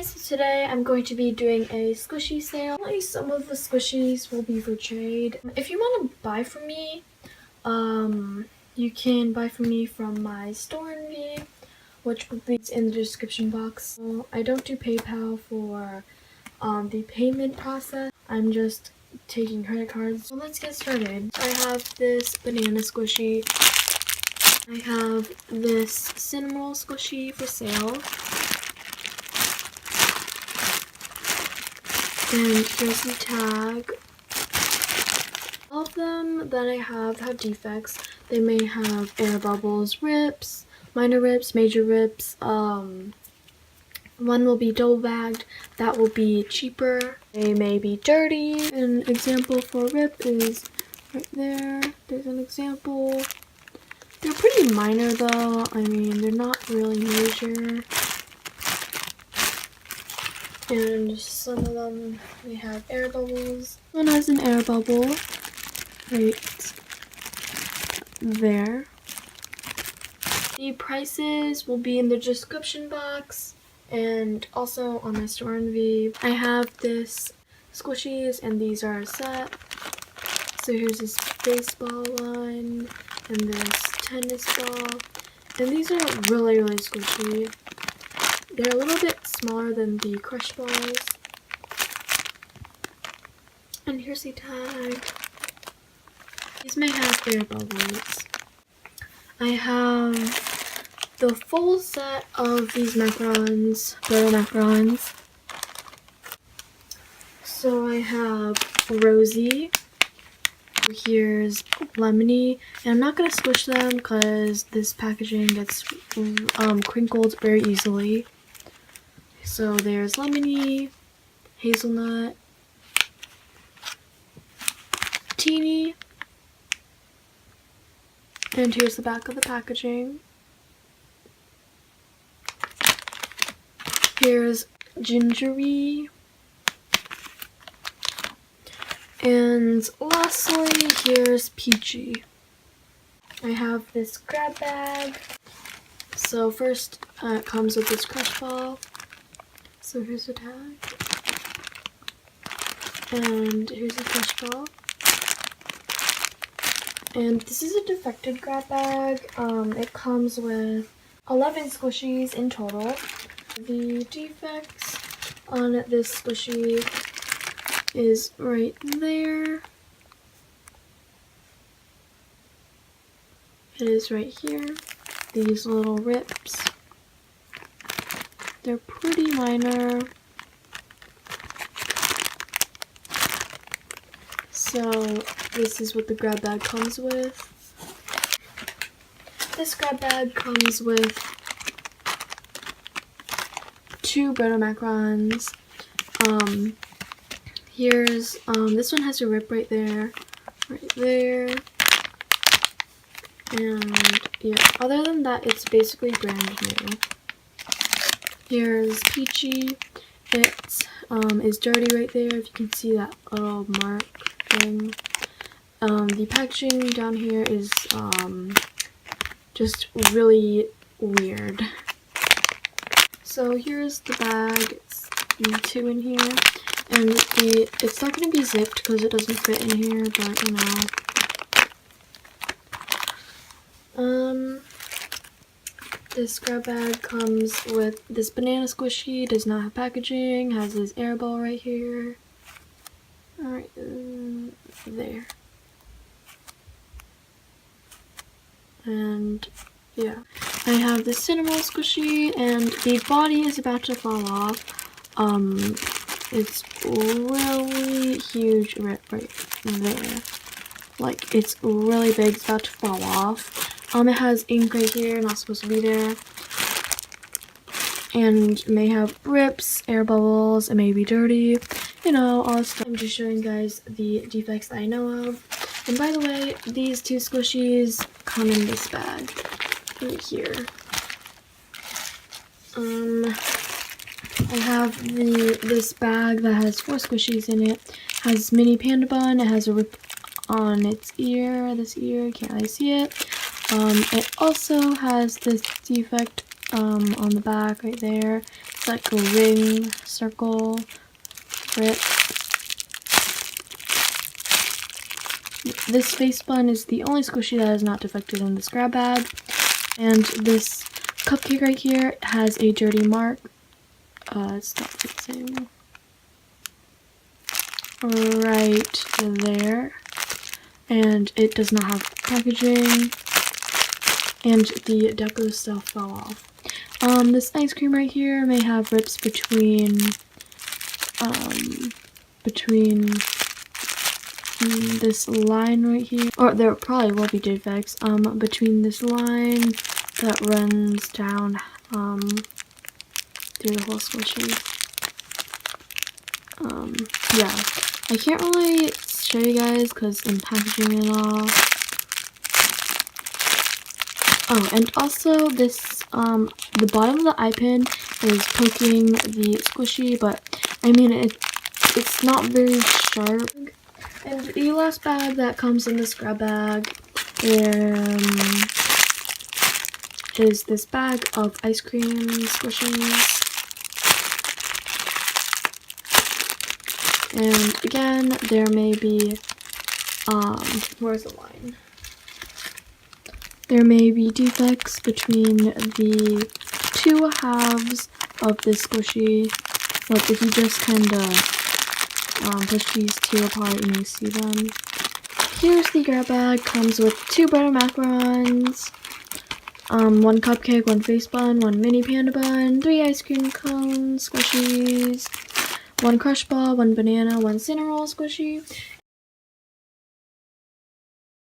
guys, so today I'm going to be doing a squishy sale. Only some of the squishies will be for trade. If you want to buy from me, you can buy from me from my store in V, which will be in the description box. I don't do PayPal for the payment process. I'm just taking credit cards. So let's get started. I have this banana squishy. I have this Cinnamoroll squishy for sale. And here's the tag. All of them that I have defects. They may have air bubbles, rips, minor rips, major rips. One will be double bagged. That will be cheaper. They may be dirty. An example for rip is right there. There's an example. They're pretty minor though. I mean, they're not really major. And some of them may have air bubbles. One has an air bubble right there. The prices will be in the description box and also on my store in V. I have this squishies and these are a set. So here's this baseball one and this tennis ball. And these are really squishy. They're a little bit smaller than the crush balls. And here's the tag. These may have air bubbles. I have the full set of these macarons, Breadou macarons. So I have rosy. Here's lemony, and I'm not going to squish them because this packaging gets crinkled very easily. So there's lemony, hazelnut, teeny, and here's the back of the packaging. Here's gingery, and lastly here's peachy. I have this grab bag. So first it comes with this crush ball. So here's the tag, and here's the crush ball, and this is a defected grab bag. It comes with 11 squishies in total. The defects on this squishy is right there. It is right here. These little rips. They're pretty minor. So this is what the grab bag comes with. This grab bag comes with 2 Breadou macarons. Here's this one has a rip right there, and yeah. Other than that, it's basically brand new. Here's peachy. It is dirty right there. If you can see that little mark thing. The packaging down here is just really weird. So here's the bag. It's 2 in here, and it's not going to be zipped because it doesn't fit in here, but you know. This grab bag comes with this banana squishy, does not have packaging, has this air ball right here. Alright, there. And yeah. I have this Cinnamoroll squishy, and the body is about to fall off. It's really huge right there. Like, it's really big, it's about to fall off. It has ink right here, not supposed to be there. And may have rips, air bubbles, it may be dirty, you know, all this stuff. I'm just showing you guys the defects that I know of. And by the way, these 2 squishies come in this bag right here. I have this bag that has 4 squishies in it. Has mini panda bun, it has a rip on its ear, this ear, can't really see it. It also has this defect on the back right there. It's like a ring, circle, grip. This face bun is the only squishy that is not defected in this grab bag. And this cupcake right here has a dirty mark. It's not the same. Right there. And it does not have packaging. And the deco stuff fell off. This ice cream right here may have rips between this line right here, or there probably will be defects between this line that runs down through the whole squishy. Yeah, I can't really show you guys because in packaging and all. Oh, and also this the bottom of the eye pin is poking the squishy, but I mean it's not very sharp. And the last bag that comes in this grab bag is this bag of ice cream squishies. And again, there may be, where's the line? There may be defects between the two halves of this squishy, but if you just kind of push these two apart, you may see them. Here's the grab bag. Comes with 2 Breadou macarons, 1 cupcake, 1 face bun, 1 mini panda bun, 3 ice cream cones, squishies, 1 crush ball, 1 banana, 1 Cinnamoroll squishy,